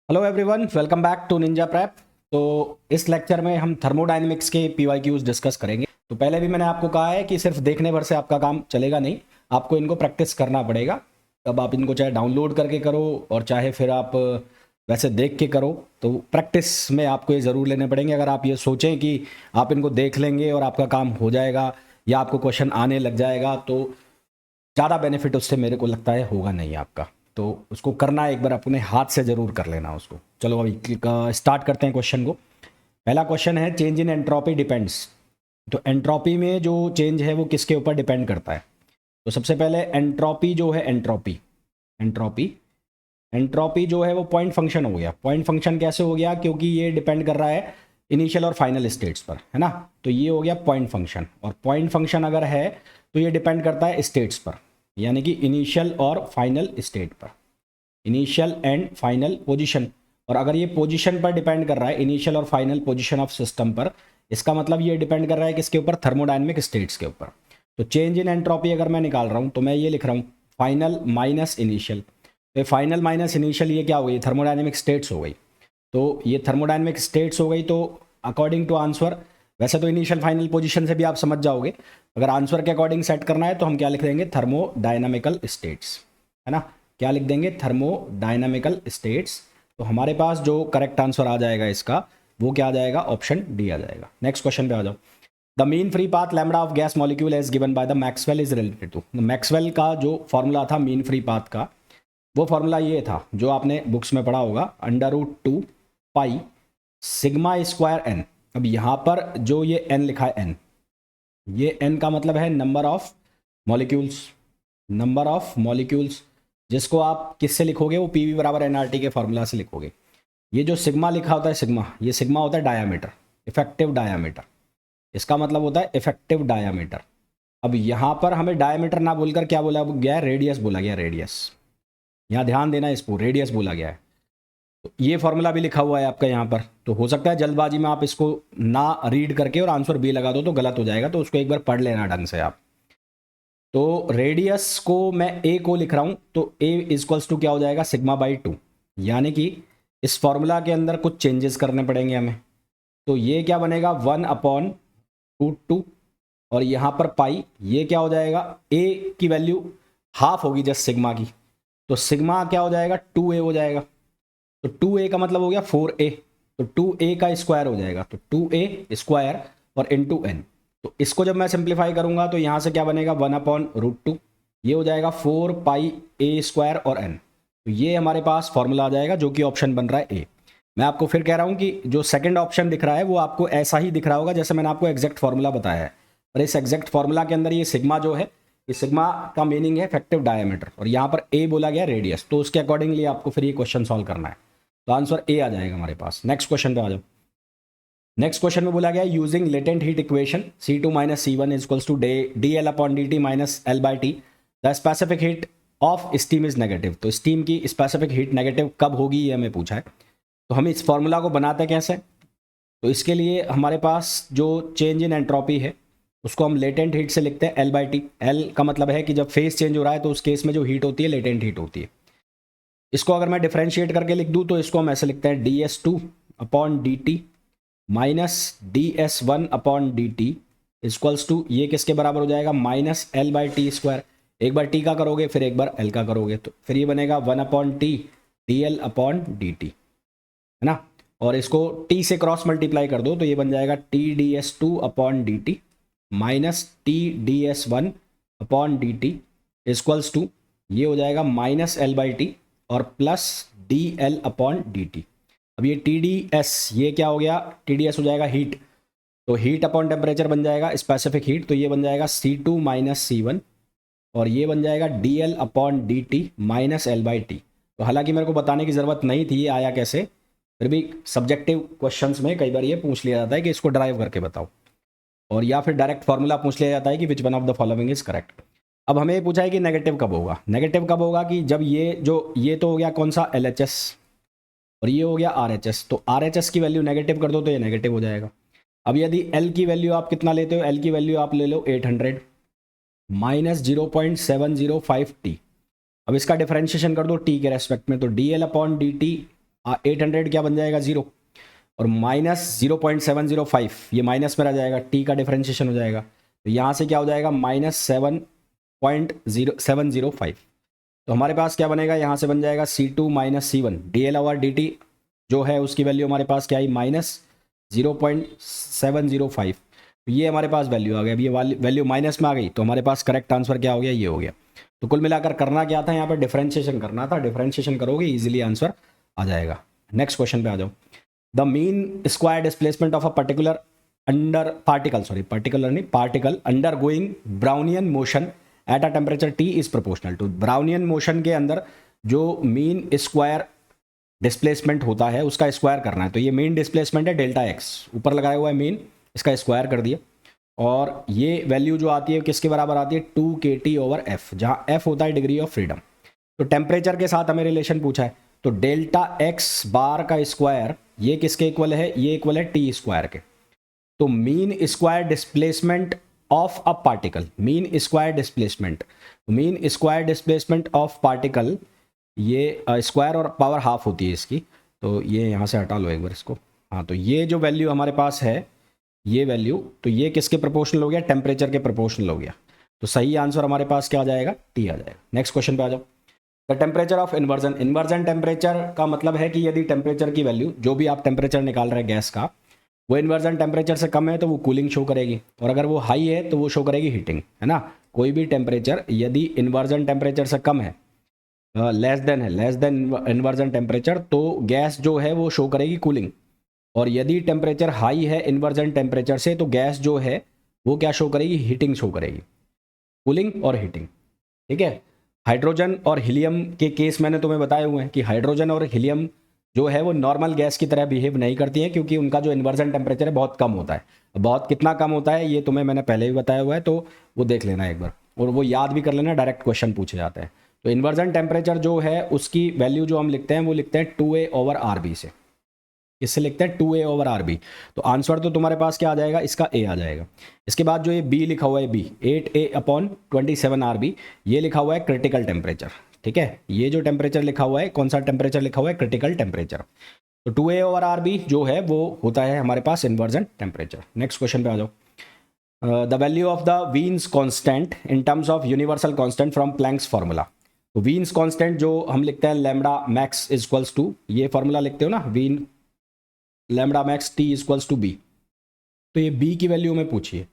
Hello everyone, welcome back to Ninja Prep. तो इस lecture में हम थर्मोडायनेमिक्स के पीवाईक्यूज डिस्कस करेंगे। तो पहले भी मैंने आपको कहा है कि सिर्फ देखने भर से आपका काम चलेगा नहीं, आपको इनको प्रैक्टिस करना पड़ेगा। अब आप इनको चाहे डाउनलोड करके करो और चाहे फिर आप वैसे देख के करो, तो प्रैक्टिस में आपको ये ज़रूर लेने पड़ेंगे। अगर आप ये सोचें कि आप इनको देख लेंगे और आपका काम हो जाएगा या आपको क्वेश्चन आने लग जाएगा, तो ज़्यादा बेनिफिट उससे मेरे को लगता है होगा नहीं आपका। तो उसको करना एक बार अपने हाथ से ज़रूर कर लेना उसको। चलो अभी स्टार्ट करते हैं क्वेश्चन को। पहला क्वेश्चन है, चेंज इन एंट्रोपी डिपेंड्स। तो एंट्रोपी में जो चेंज है वो किसके ऊपर डिपेंड करता है? तो सबसे पहले एंट्रोपी जो है, एंट्रोपी एंट्रोपी एंट्रोपी जो है वो पॉइंट फंक्शन हो गया। पॉइंट फंक्शन कैसे हो गया? क्योंकि ये डिपेंड कर रहा है इनिशियल और फाइनल स्टेट्स पर, है ना। तो ये हो गया पॉइंट फंक्शन, और पॉइंट फंक्शन अगर है तो ये डिपेंड करता है स्टेट्स पर, यानी कि इनिशियल और फाइनल स्टेट पर, इनिशियल एंड फाइनल पोजीशन। और अगर ये पोजीशन पर डिपेंड कर रहा है, इनिशियल और फाइनल पोजीशन ऑफ सिस्टम पर, इसका मतलब ये डिपेंड कर रहा है किसके ऊपर? थर्मोडायनेमिक स्टेट्स के ऊपर। तो चेंज इन एंट्रोपी अगर मैं निकाल रहा हूँ तो मैं ये लिख रहा हूँ फाइनल माइनस इनिशियल। तो फाइनल माइनस इनिशियल ये क्या हो गई? थर्मोडायनेमिक स्टेट्स हो गई। तो ये थर्मोडायनेमिक स्टेट्स हो गई। तो अकॉर्डिंग टू आंसर, वैसे तो इनिशियल फाइनल पोजीशन से भी आप समझ जाओगे, अगर आंसर के अकॉर्डिंग सेट करना है तो हम क्या लिख देंगे? थर्मोडायनामिकल स्टेट्स, है ना। क्या लिख देंगे? थर्मोडायनामिकल स्टेट्स। तो हमारे पास जो करेक्ट आंसर आ जाएगा इसका, वो क्या आ जाएगा? ऑप्शन डी आ जाएगा। नेक्स्ट क्वेश्चन पे आ जाओ। The mean free path lambda of gas molecule as given by the Maxwell is related to. Maxwell का जो फॉर्मूला था मीन फ्री पाथ का, वो फॉर्मूला ये था जो आपने बुक्स में पढ़ा होगा, √2 पाई सिग्मा स्क्वायर एन। अब यहाँ पर जो ये एन लिखा है, एन, ये एन का मतलब है number of molecules. Number of molecules जिसको आप किससे लिखोगे? वो पीवी बराबर एनआरटी के फॉर्मूला से लिखोगे। ये जो सिग्मा लिखा होता है, सिग्मा, ये सिग्मा होता है डायामीटर, इफेक्टिव डायामीटर। इसका मतलब होता है इफेक्टिव डायामीटर। अब यहाँ पर हमें डायामीटर ना बोलकर क्या बोला गया है? रेडियस बोला गया, रेडियस। यहाँ ध्यान देना, इसको रेडियस बोला गया है। तो ये फॉर्मूला भी लिखा हुआ है आपका यहाँ पर। तो हो सकता है जल्दबाजी में आप इसको ना रीड करके और आंसर बी लगा दो तो गलत हो जाएगा, तो उसको एक बार पढ़ लेना ढंग से आप। तो रेडियस को मैं ए को लिख रहा हूँ, तो ए इक्वल्स टू क्या हो जाएगा? सिग्मा/2। यानी कि इस फॉर्मूला के अंदर कुछ चेंजेस करने पड़ेंगे हमें। तो ये क्या बनेगा? 1/√2, और यहाँ पर पाई, ये क्या हो जाएगा? ए की वैल्यू हाफ होगी जस्ट सिग्मा की, तो सिग्मा क्या हो जाएगा? 2a हो जाएगा। तो 2a का मतलब हो गया 4a, तो 2a का स्क्वायर हो जाएगा, तो 2a स्क्वायर और इंटू एन। तो इसको जब मैं सिंप्लीफाई करूंगा तो यहाँ से क्या बनेगा? 1/√2, ये हो जाएगा 4 पाई a स्क्वायर और n। तो ये हमारे पास फॉर्मूला आ जाएगा, जो कि ऑप्शन बन रहा है ए। मैं आपको फिर कह रहा हूँ कि जो सेकंड ऑप्शन दिख रहा है वो आपको ऐसा ही दिख रहा होगा जैसे मैंने आपको एग्जैक्ट फॉर्मूला बताया है। और इस एग्जैक्ट फॉर्मूला के अंदर ये सिग्मा जो है, ये सिग्मा का मीनिंग है इफेक्टिव डायमीटर, और यहाँ पर ए बोला गया रेडियस। तो उसके अकॉर्डिंगली आपको फिर ये क्वेश्चन सॉल्व करना है। तो आंसर ए आ जाएगा हमारे पास। नेक्स्ट क्वेश्चन पे आ जाओ। नेक्स्ट क्वेश्चन में बोला गया, using latent heat equation C2 - C1 equals to dL/dt minus L/T, the specific heat of steam is negative. तो स्टीम की स्पेसिफिक हीट नेगेटिव कब होगी, ये हमें पूछा है। तो हम इस फॉर्मूला को बनाते कैसे? तो इसके लिए हमारे पास जो चेंज इन एंट्रोपी है उसको हम लेटेंट हीट से लिखते हैं L/T। L का मतलब है कि जब फेस चेंज हो रहा है तो उस केस में जो हीट होती है लेटेंट हीट होती है। इसको अगर मैं डिफ्रेंशिएट करके लिख दूँ तो इसको हम ऐसे लिखते हैं ds2/dt minus ds1/dt equals to, ये किसके बराबर हो जाएगा? -L/T²। एक बार t का करोगे फिर एक बार l का करोगे, तो फिर ये बनेगा 1/t dL/dt, है ना। और इसको t से क्रॉस मल्टीप्लाई कर दो तो ये बन जाएगा Tds2/dt minus Tds1/dt equals to, ये हो जाएगा -L/T और प्लस dL/dt। अब ये TDS, ये क्या हो गया? TDS हो जाएगा हीट, तो हीट अपॉन टेम्परेचर बन जाएगा स्पेसिफिक हीट, तो ये बन जाएगा C2 - C1, और ये बन जाएगा dL/dt माइनस L/T। तो हालांकि मेरे को बताने की ज़रूरत नहीं थी ये आया कैसे, फिर भी सब्जेक्टिव क्वेश्चंस में कई बार ये पूछ लिया जाता है कि इसको ड्राइव करके बताओ, और या फिर डायरेक्ट फार्मूला पूछ लिया जाता है कि which one of the following is correct. अब हमें ये पूछा है कि नेगेटिव कब होगा। नेगेटिव कब होगा कि जब ये तो हो गया कौन सा? LHS, और ये हो गया RHS। तो RHS की वैल्यू नेगेटिव कर दो तो ये नेगेटिव हो जाएगा। अब यदि L की वैल्यू आप कितना लेते हो? L की वैल्यू आप ले लो 800 माइनस 0.705 T। अब इसका डिफरेंशिएशन कर दो T के रेस्पेक्ट में, तो dL/dt 800 क्या बन जाएगा 0, और माइनस 0.705 ये माइनस में रह जाएगा, टी का डिफरेंशिएशन हो जाएगा, तो यहाँ से क्या हो जाएगा -7.0705। तो हमारे पास क्या बनेगा, यहाँ से बन जाएगा C2 - C1 dl/dt जो है उसकी वैल्यू हमारे पास क्या आई -0.705। ये हमारे पास वैल्यू आ गया। अब ये वैल्यू माइनस में आ गई तो हमारे पास करेक्ट आंसर क्या हो गया, ये हो गया। तो कुल मिलाकर करना क्या था, यहाँ पर डिफरेंशिएशन करना था। डिफरेंशिएशन करोगे इजीली आंसर आ जाएगा। नेक्स्ट क्वेश्चन पे आ जाओ। The mean square displacement of a particular particle undergoing Brownian motion at a temperature T is proportional to. Brownian motion के अंदर जो मीन स्क्वायर डिस्प्लेसमेंट होता है उसका स्क्वायर करना है। तो ये मीन डिस्प्लेसमेंट है डेल्टा एक्स, ऊपर लगाया हुआ है मीन, इसका स्क्वायर कर दिया, और ये वैल्यू जो आती है किसके बराबर आती है 2kT/f, जहाँ f होता है डिग्री ऑफ फ्रीडम। तो टेम्परेचर के साथ हमें रिलेशन पूछा है, तो डेल्टा एक्स बार का स्क्वायर ये किसके इक्वल है, ये इक्वल है टी स्क्वायर के। तो mean square displacement of a particle, mean square displacement of particle, ये स्क्वायर और पावर हाफ होती है इसकी, तो ये यहाँ से हटा लो एक बार इसको। हाँ, तो ये जो वैल्यू हमारे पास है, ये वैल्यू, तो ये किसके प्रोपोर्शनल हो गया, टेम्परेचर के प्रोपोर्शनल हो गया। तो सही आंसर हमारे पास क्या आ जाएगा, टी आ जाएगा। नेक्स्ट क्वेश्चन पे आ जाओ। The temperature of inversion temperature का मतलब है कि यदि टेम्परेचर की वैल्यू, जो भी आप टेम्परेचर निकाल रहे हैं गैस का, वो इन्वर्जन टेम्परेचर से कम है तो वो कूलिंग शो करेगी, और अगर वो हाई है तो वो शो करेगी हीटिंग, है ना। कोई भी टेम्परेचर यदि इन्वर्जन टेम्परेचर से कम है, लेस देन इन्वर्जन टेम्परेचर, तो गैस जो है वो शो करेगी कूलिंग, और यदि टेम्परेचर हाई है इन्वर्जन टेम्परेचर से तो गैस जो है वो क्या शो करेगी, हीटिंग शो करेगी, कूलिंग और हीटिंग। ठीक है। हाइड्रोजन और हीलियम के केस मैंने तुम्हें बताए हुए हैं कि हाइड्रोजन और हीलियम जो है वो नॉर्मल गैस की तरह बिहेव नहीं करती हैं, क्योंकि उनका जो इन्वर्जन टेम्परेचर है बहुत कम होता है। बहुत कितना कम होता है ये तुम्हें मैंने पहले भी बताया हुआ है, तो वो देख लेना एक बार, और वो याद भी कर लेना, डायरेक्ट क्वेश्चन पूछे जाते हैं। तो इन्वर्जन टेम्परेचर जो है उसकी वैल्यू जो हम लिखते हैं वो लिखते हैं 2a/RB से। इससे लिखते हैं 2a/RB। तो आंसर तो तुम्हारे पास क्या आ जाएगा, इसका a आ जाएगा। इसके बाद जो ये b लिखा हुआ है, b 8a/27RB, ये लिखा हुआ है क्रिटिकल टेम्परेचर। ठीक है, ये जो टेम्परेचर लिखा हुआ है, कौन सा टेम्परेचर लिखा हुआ है, क्रिटिकल टेम्परेचर। तो 2a/RB जो है वो होता है हमारे पास इन्वर्जन टेम्परेचर। नेक्स्ट क्वेश्चन पे आ जाओ। The value of the Wien's constant in terms of universal constant from Planck's formula. तो वीन्स कांस्टेंट जो हम लिखते हैं लैम्बडा मैक्स इक्वल्स टू, ये फार्मूला लिखते हो ना, Wien lambda max T equals to B. तो ये बी की वैल्यू में पूछिए,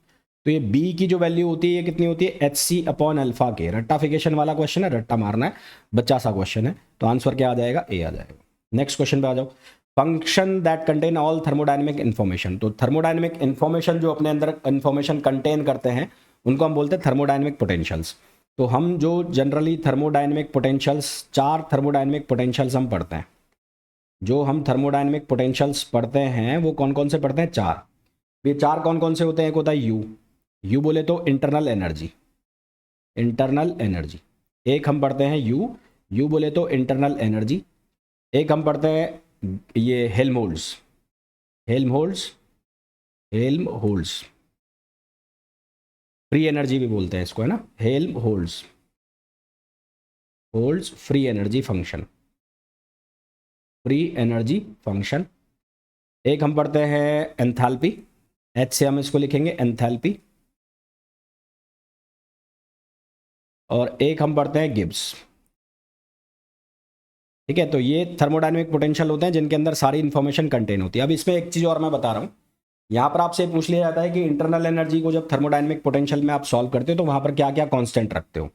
तो ये बी की जो वैल्यू होती है ये कितनी होती है, HC/अल्फा के। रट्टाफिकेशन वाला क्वेश्चन है, रट्टा मारना है, बच्चा सा क्वेश्चन है, तो आंसर क्या आ जाएगा, ए आ जाएगा। नेक्स्ट क्वेश्चन पे आ जाओ। Function that contain all thermodynamic information. तो थर्मोडायनेमिक इन्फॉर्मेशन जो अपने अंदर इन्फॉर्मेशन कंटेन करते हैं उनको हम बोलते हैं थर्मोडायनेमिक पोटेंशियल्स। तो हम जो generally thermodynamic potentials, 4 thermodynamic potentials हम पढ़ते हैं। जो हम थर्मोडायनेमिक पोटेंशियल्स पढ़ते हैं वो कौन कौन से पढ़ते हैं, 4। ये 4 कौन कौन से होते हैं, एक होता है यू बोले तो इंटरनल एनर्जी, एक हम पढ़ते हैं यू बोले तो इंटरनल एनर्जी। एक हम पढ़ते हैं ये हेल्महोल्ट्ज़, फ्री एनर्जी भी बोलते हैं इसको, है ना, हेल्महोल्ट्ज़ फ्री एनर्जी फंक्शन। एक हम पढ़ते हैं एंथैल्पी, एच से हम इसको लिखेंगे एंथैल्पी, और एक हम पढ़ते हैं गिब्स। ठीक है, तो ये थर्मोडायनेमिक पोटेंशियल होते हैं जिनके अंदर सारी इंफॉर्मेशन कंटेन होती है। अब इसमें एक चीज़ और मैं बता रहा हूँ, यहाँ पर आपसे पूछ लिया जाता है कि इंटरनल एनर्जी को जब थर्मोडायनेमिक पोटेंशियल में आप सॉल्व करते हो तो वहाँ पर क्या क्या कांस्टेंट रखते हो।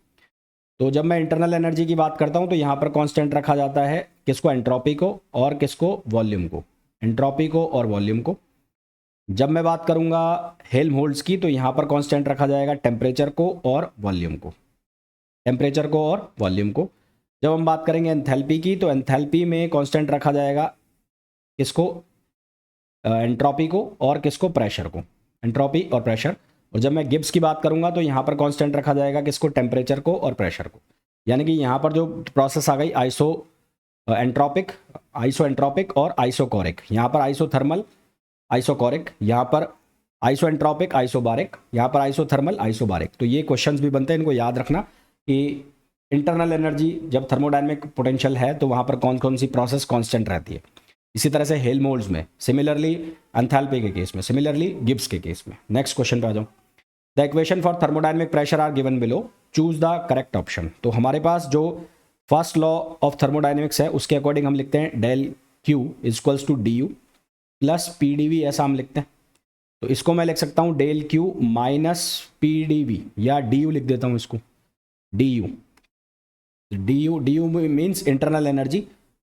तो जब मैं इंटरनल एनर्जी की बात करता हूँ तो यहाँ पर कांस्टेंट रखा जाता है किसको, एंट्रोपी को, और किसको, वॉल्यूम को, एंट्रोपी को और वॉल्यूम को। जब मैं बात करूँगा हेल्महोल्ट्ज़ की तो यहाँ पर कांस्टेंट रखा जाएगा टेम्परेचर को और वॉल्यूम को, जब हम बात करेंगे एंथैल्पी की तो एंथैल्पी में कांस्टेंट रखा जाएगा किसको, एंट्रोपी को, और किसको, प्रेशर को, एंट्रोपी और प्रेशर। और जब मैं गिब्स की बात करूंगा तो यहाँ पर कांस्टेंट रखा जाएगा किसको, टेम्परेचर को और प्रेशर को। यानी कि यहाँ पर जो प्रोसेस आ गई आइसो एंट्रोपिक और आइसोकोरिक, यहाँ पर आइसोथर्मल आइसोकोरिक, यहाँ पर आइसो एंट्रोपिक आइसोबारिक, यहाँ पर आइसोथर्मल आइसोबारिक। तो ये क्वेश्चंस भी बनते हैं, इनको याद रखना कि इंटरनल एनर्जी जब थर्मोडायनेमिक पोटेंशियल है तो वहाँ पर कौन कौन सी प्रोसेस कांस्टेंट रहती है। इसी तरह से हेल्महोल्ट्ज में, सिमिलरली एंथैल्पी के केस में, सिमिलरली गिब्स के केस में। नेक्स्ट क्वेश्चन पे आ जाओ। The equation for thermodynamic pressure are given below, choose the correct option. तो हमारे पास जो फर्स्ट लॉ ऑफ थर्मोडायनेमिक्स है उसके अकॉर्डिंग हम लिखते हैं del Q equals to d U plus P d V, ऐसा हम लिखते हैं। तो इसको मैं लिख सकता हूँ del Q minus P d V, या डी यू लिख देता हूँ इसको, d U. D U means internal energy,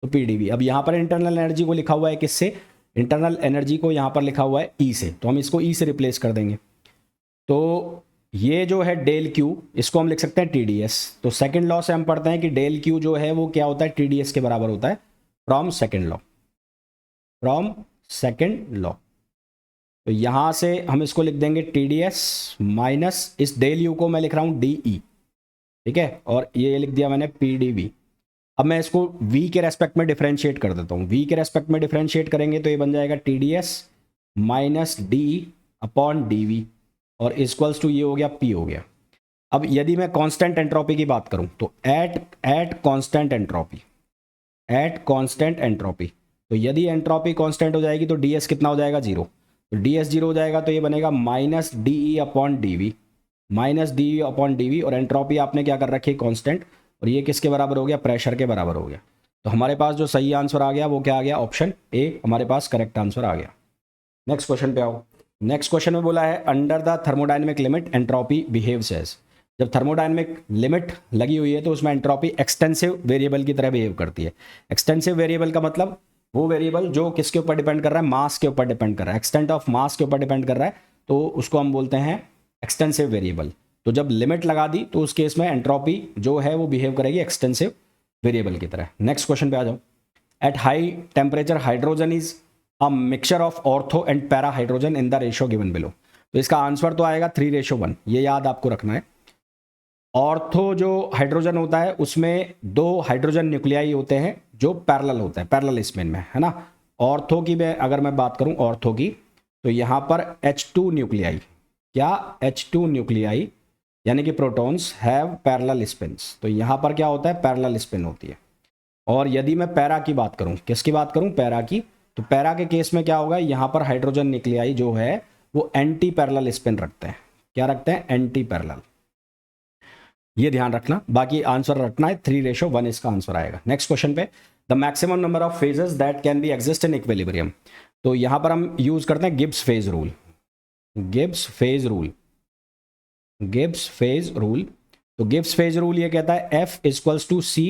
तो पी डी वी। अब यहाँ पर इंटरनल एनर्जी को लिखा हुआ है किससे, इंटरनल एनर्जी को यहाँ पर लिखा हुआ है ई से, तो हम इसको ई से रिप्लेस कर देंगे। तो ये जो है डेल क्यू, इसको हम लिख सकते हैं टी डी एस। तो सेकेंड लॉ से हम पढ़ते हैं कि डेल क्यू जो है वो क्या होता है, टी डी एस के बराबर होता है from second law, from second law. तो यहाँ से हम इसको लिख देंगे टी डी एस माइनस इस डेल यू को मैं लिख रहा हूँ डी ई, ठीक है, और ये लिख दिया मैंने पी डी वी। अब मैं इसको v के रेस्पेक्ट में डिफरेंशिएट कर देता हूँ। v के रेस्पेक्ट में डिफरेंशिएट करेंगे तो ये बन जाएगा T d S minus d upon d we, और इक्वल्स टू ये हो गया p हो गया। अब यदि मैं कांस्टेंट एंट्रोपी की बात करूँ तो at constant entropy, at constant entropy, तो यदि एंट्रोपी कांस्टेंट हो जाएगी तो डी एस कितना हो जाएगा, जीरो। तो डी एस जीरो हो जाएगा तो ये बनेगा minus d E upon d V, minus d E upon d we, और एंट्रोपी आपने क्या कर रखी है, कांस्टेंट, और ये किसके बराबर हो गया, प्रेशर के बराबर हो गया। तो हमारे पास जो सही आंसर आ गया वो क्या आ गया, ऑप्शन ए हमारे पास करेक्ट आंसर आ गया। नेक्स्ट क्वेश्चन पे आओ। नेक्स्ट क्वेश्चन में बोला है under the thermodynamic limit entropy behaves as. जब थर्मोडायनेमिक लिमिट लगी हुई है तो उसमें एंट्रोपी एक्सटेंसिव वेरिएबल की तरह बिहेव करती है। एक्सटेंसिव वेरिएबल का मतलब वो वेरिएबल जो किसके ऊपर डिपेंड कर रहा है, मास के ऊपर डिपेंड कर रहा है, एक्सटेंट ऑफ मास के ऊपर डिपेंड कर रहा है, तो उसको हम बोलते हैं एक्सटेंसिव वेरिएबल। तो जब लिमिट लगा दी तो उस केस में एंट्रोपी जो है वो बिहेव करेगी एक्सटेंसिव वेरिएबल की तरह। नेक्स्ट क्वेश्चन पे आ जाओ। At high temperature hydrogen is a mixture of ortho and para hydrogen in the ratio given below. तो इसका आंसर तो आएगा 3:1, ये याद आपको रखना है। ऑर्थो जो हाइड्रोजन होता है उसमें 2 हाइड्रोजन न्यूक्लियाई होते हैं जो पैरेलल होते हैं, पैरेलल स्पिन में, है ना। ऑर्थो की अगर मैं बात करूं ऑर्थो की, तो यहाँ पर H2 न्यूक्लियाई, क्या H2 न्यूक्लियाई यानी कि प्रोटॉन्स हैव पैरेलल स्पिन्स। तो यहाँ पर क्या होता है, पैरेलल स्पिन होती है। और यदि मैं पैरा की बात करूँ, किसकी बात करूँ, पैरा की, तो पैरा के केस में क्या होगा, यहाँ पर हाइड्रोजन न्यूक्लियाई जो है वो एंटी पैरेलल स्पिन रखते हैं। क्या रखते हैं, एंटी पैरेलल। ये ध्यान रखना, बाकी आंसर रखना है 3:1 इसका आंसर आएगा। नेक्स्ट क्वेश्चन पे, the maximum number of phases that can be exist in equilibrium. तो यहाँ पर हम यूज करते हैं Gibbs phase rule, Gibbs phase rule, Gibbs phase rule. तो गिब्स फेज रूल ये कहता है F equals to C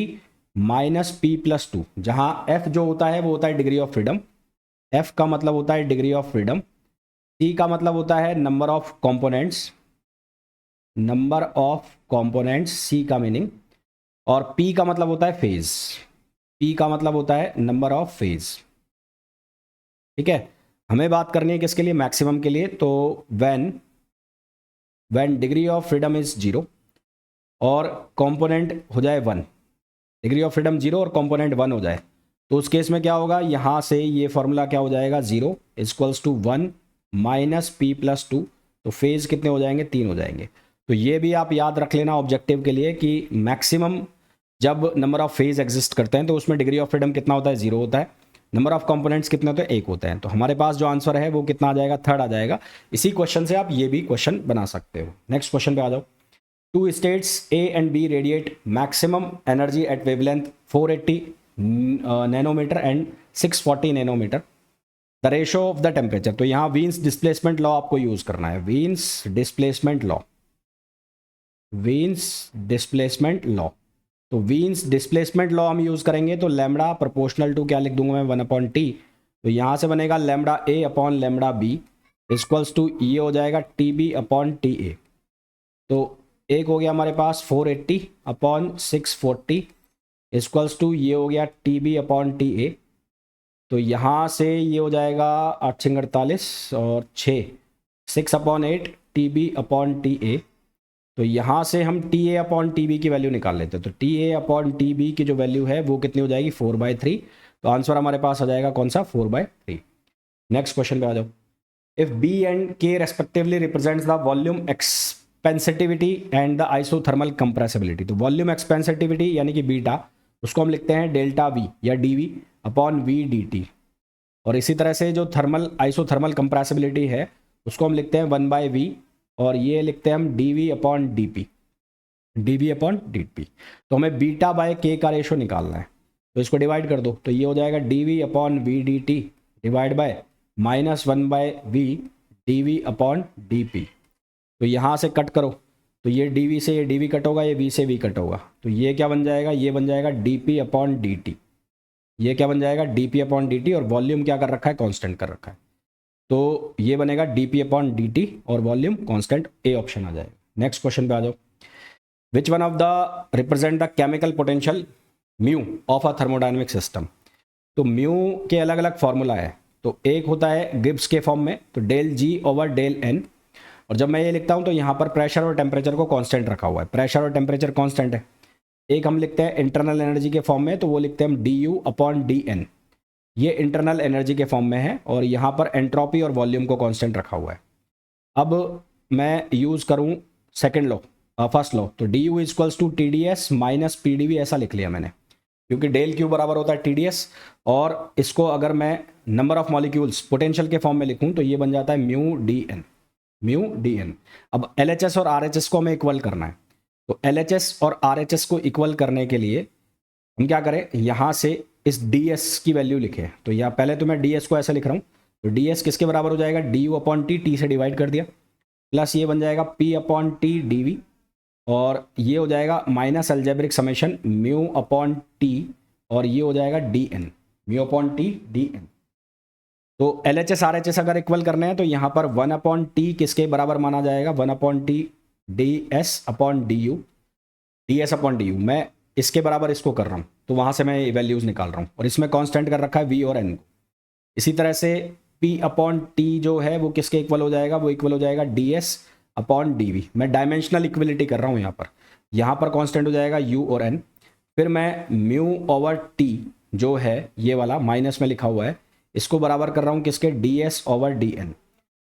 minus P plus 2, जहां F जो होता है वो होता है डिग्री ऑफ फ्रीडम, F का मतलब होता है डिग्री ऑफ फ्रीडम, C का मतलब होता है number of components, number of components C का मीनिंग, और P का मतलब होता है फेज, P का मतलब होता है नंबर ऑफ फेज। ठीक है, हमें बात करनी है किसके लिए, मैक्सिमम के लिए। तो when degree of freedom is 0 और कंपोनेंट हो जाए 1, डिग्री ऑफ फ्रीडम 0 और कंपोनेंट 1 हो जाए, तो उस केस में क्या होगा, यहाँ से ये फॉर्मूला क्या हो जाएगा, 0 equals to 1 minus P plus 2, तो फेज कितने हो जाएंगे, 3 हो जाएंगे। तो ये भी आप याद रख लेना ऑब्जेक्टिव के लिए कि मैक्सिमम जब नंबर ऑफ फेज एग्जिस्ट करते हैं तो उसमें डिग्री ऑफ फ्रीडम कितना होता है, 0 होता है, नंबर ऑफ कंपोनेंट्स कितने होते हैं, 1 होते हैं। तो हमारे पास जो आंसर है वो कितना आ जाएगा, 3rd आ जाएगा। इसी क्वेश्चन से आप ये भी क्वेश्चन बना सकते हो। नेक्स्ट क्वेश्चन पे आ जाओ। 2 states A and B radiate maximum energy at wavelength 480 nanometre and 640 nanometre. The ratio of the temperature, तो यहाँ वीन्स डिस्प्लेसमेंट लॉ आपको यूज करना है, Wien's displacement law, Wien's displacement law. तो वीन्स डिस्प्लेसमेंट लॉ हम यूज करेंगे तो lambda proportional to क्या लिख दूंगा मैं, 1/T। तो यहाँ से बनेगा lambda A upon lambda B equals to ये हो जाएगा TB अपॉन TA। तो एक हो गया हमारे पास 480 अपॉन 640 इक्वल्स टू ये हो गया TB अपॉन TA। तो यहाँ से ये हो जाएगा 8×48 और 6/8 TB अपॉन TA। तो यहाँ से हम TA अपॉन TB की वैल्यू निकाल लेते हैं। तो TA अपॉन TB की जो वैल्यू है वो कितनी हो जाएगी, 4/3। तो आंसर हमारे पास आ जाएगा कौन सा, 4/3। नेक्स्ट क्वेश्चन पे आ जाओ। If B and K respectively represents the volume expansivity and the isothermal compressibility. तो वॉल्यूम एक्सपेंसिटिविटी यानी कि बीटा, उसको हम लिखते हैं डेल्टा वी या d upon we d T. और इसी तरह से जो थर्मल आइसोथर्मल कंप्रेसिबिलिटी है उसको हम लिखते हैं 1/v, और ये लिखते हैं हम D upon D upon d P. तो हमें बीटा बाय के का रेशो निकालना है, तो इसको डिवाइड कर दो, तो ये हो जाएगा d upon we d T divide by -1/v d upon d P. तो यहाँ से कट करो, तो ये डी से ये डी कट होगा, ये वी से वी कट होगा, तो ये क्या बन जाएगा, ये बन जाएगा D P upon d T. ये क्या बन जाएगा, D P upon d T, और वॉल्यूम क्या कर रखा है, कांस्टेंट कर रखा है, तो ये बनेगा D P upon d T और वॉल्यूम कांस्टेंट, ए ऑप्शन आ जाएगा। नेक्स्ट क्वेश्चन पे आ जाओ। Which one of the represent the chemical potential mu of a thermodynamic system. तो म्यू के अलग अलग फॉर्मूला है, तो एक होता है गिब्स के फॉर्म में, तो डेल जी ओवर डेल एन, और जब मैं ये लिखता हूँ तो यहाँ पर प्रेशर और टेम्परेचर को कांस्टेंट रखा हुआ है, प्रेशर और टेम्परेचर कांस्टेंट है। एक हम लिखते हैं इंटरनल एनर्जी के फॉर्म में, तो वो लिखते हैं हम d you upon d N, ये इंटरनल एनर्जी के फॉर्म में है, और यहाँ पर एंट्रोपी और वॉल्यूम को कांस्टेंट रखा हुआ है। अब मैं यूज़ करूँ सेकेंड लॉ, फर्स्ट लॉ, तो d U equals to T d S minus P d V, ऐसा लिख लिया मैंने, क्योंकि डेल क्यू बराबर होता है टी डी एस, और इसको अगर मैं नंबर ऑफ मॉलिक्यूल्स पोटेंशियल के फॉर्म में लिखूँ तो ये बन जाता है म्यू डी एन। अब एल एच एस और आर एच एस को हमें इक्वल करना है, तो एल एच एस और आर एच एस को इक्वल करने के लिए हम क्या करें, यहाँ से इस डी एस की वैल्यू लिखें। तो यहाँ पहले तो मैं डी एस को ऐसे लिख रहा हूँ, तो डी एस किसके बराबर हो जाएगा, d you upon t, t से डिवाइड कर दिया, प्लस ये बन जाएगा p upon t d we, और ये हो जाएगा minus algebraic summation mu upon t, और ये हो जाएगा d n, mu upon t d N. तो L H S R H S अगर इक्वल करने हैं तो यहाँ पर 1 अपॉन टी किसके बराबर माना जाएगा, 1 upon t d S upon D U, D S upon D you, मैं इसके बराबर इसको कर रहा हूँ, तो वहाँ से मैं वैल्यूज़ निकाल रहा हूँ, और इसमें कांस्टेंट कर रखा है वी और एन को। इसी तरह से पी अपॉन टी जो है वो किसके इक्वल हो जाएगा, वो इक्वल हो जाएगा d S upon d V. मैं डायमेंशनल इक्वलिटी कर रहा हूँ यहाँ पर कांस्टेंट हो जाएगा यू और एन। फिर मैं म्यू ओवर टी जो है ये वाला माइनस में लिखा हुआ है, इसको बराबर कर रहा हूँ किसके, d S over d N.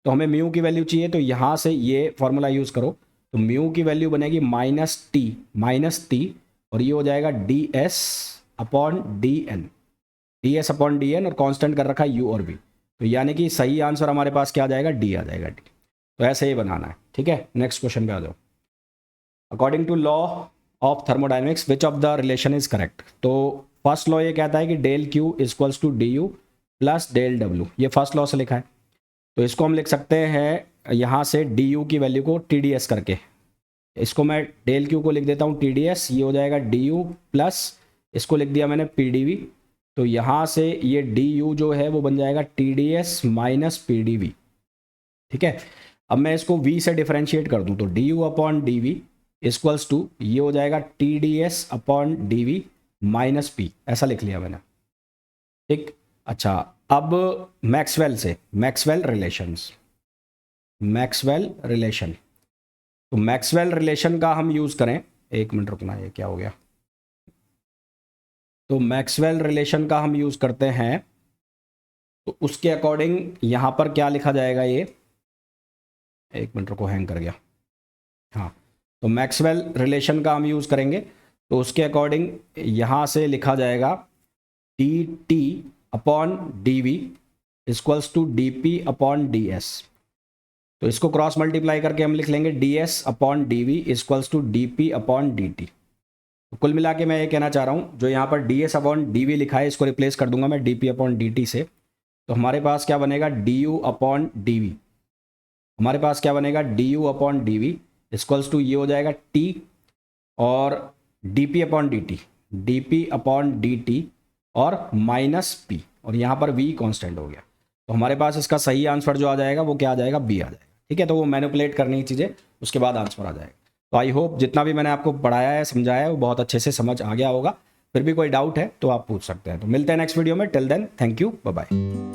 तो हमें म्यू की वैल्यू चाहिए, तो यहाँ से ये फॉर्मूला यूज़ करो, तो म्यू की वैल्यू बनेगी माइनस टी, और ये हो जाएगा d S upon d N, और कांस्टेंट कर रखा है यू और वी। तो यानी कि सही आंसर हमारे पास क्या आ जाएगा, डी आ जाएगा, डी। तो ऐसे ही बनाना है, ठीक है। नेक्स्ट क्वेश्चन पे आ जाओ। According to law of thermodynamics which of the relation is correct. तो फर्स्ट लॉ ये कहता है कि del Q equals to d U plus del W, ये फर्स्ट लॉ से लिखा है, तो इसको हम लिख सकते हैं यहाँ से डी यू की वैल्यू को टी डी एस करके, इसको मैं डेल क्यू को लिख देता हूँ टी डी एस, ये हो जाएगा डी यू प्लस इसको लिख दिया मैंने पी डी वी, तो यहाँ से ये डी यू जो है वो बन जाएगा T d S minus P d V, ठीक है। अब मैं इसको v से डिफरेंशिएट कर दूँ, तो d you upon d V equals to ये हो जाएगा T d S upon d V minus P, ऐसा लिख लिया मैंने, ठीक। अच्छा, अब मैक्सवेल रिलेशन, तो मैक्सवेल रिलेशन का हम यूज़ करें, एक मिनट रुकना, ये क्या हो गया। तो मैक्सवेल रिलेशन का हम यूज़ करते हैं, तो उसके अकॉर्डिंग यहाँ पर क्या लिखा जाएगा, ये एक मिनट रुको, हैंग कर गया। हाँ, तो मैक्सवेल रिलेशन का हम यूज़ करेंगे, तो उसके अकॉर्डिंग यहाँ से लिखा जाएगा d T upon d V equals to d P upon d S. तो इसको क्रॉस मल्टीप्लाई करके हम लिख लेंगे d S upon d V equals to d P upon d T. तो कुल मिला के मैं ये कहना चाह रहा हूँ, जो यहाँ पर d S upon d V लिखा है इसको रिप्लेस कर दूंगा मैं d P upon d T से, तो हमारे पास क्या बनेगा, d you upon d V, हमारे पास क्या बनेगा, d you upon d V equals to ये हो जाएगा टी और d P upon d T और माइनस पी, और यहाँ पर v कांस्टेंट हो गया। तो हमारे पास इसका सही आंसर जो आ जाएगा वो क्या आ जाएगा, b आ जाएगा, ठीक है। तो वो मैनिपुलेट करनी चीज़ें, उसके बाद आंसर आ जाएगा। तो आई होप जितना भी मैंने आपको पढ़ाया है, समझाया है, वो बहुत अच्छे से समझ आ गया होगा। फिर भी कोई डाउट है तो आप पूछ सकते हैं। तो मिलते हैं नेक्स्ट वीडियो में, till then thank you, bye bye.